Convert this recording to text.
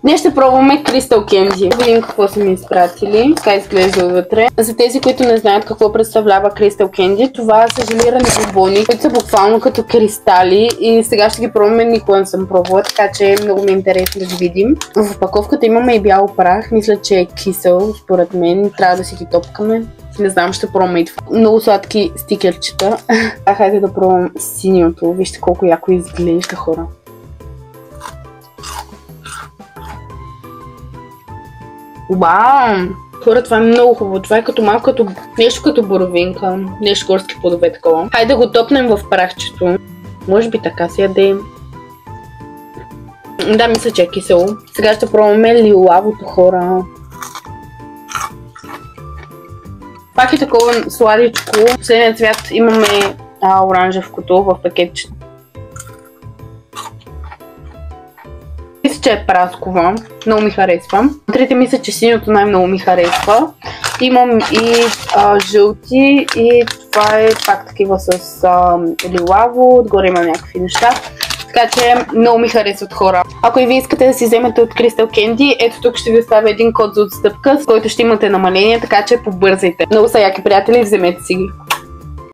Днес ще пробваме Crystal Candy. Видим какво са ми изпратили. Така изглежда вътре. За тези, които не знаят какво представлява Crystal Candy, това са желирани бонбони, които са буквално като кристали. И сега ще ги пробваме, никога не съм пробвала, така че много ми е интересно да ги видим. В опаковката имаме и бял прах. Мисля, че е кисел, според мен. Трябва да си ги топкаме. Не знам, ще пробваме и това. Много сладки стикерчета. Хайде да пробвам синьото. Вижте колко яко изглежда, хора. Вау! Хора, това е много хубаво. Това е като малко като нещо като боровинка. Нещо горски плодове такова. Хайде да го топнем в прахчето. Може би така се яде. Да, мисля, че е кисело. Сега ще пробваме лилавото, хора. Пак е такова сладичко. Последният цвят имаме оранжевкото в пакетчето. Мисля, че е праскова. Много ми харесва. Трите мисля, че синьото най-много ми харесва. Имам и жълти и това е пак такива с лилаво. Отгоре има някакви неща. Така че много ми харесват, хора. Ако и вие искате да си вземете от Crystal Candy, ето тук ще ви оставя един код за отстъпка, с който ще имате намаление, така че побързайте. Много са яки, приятели, вземете си ги.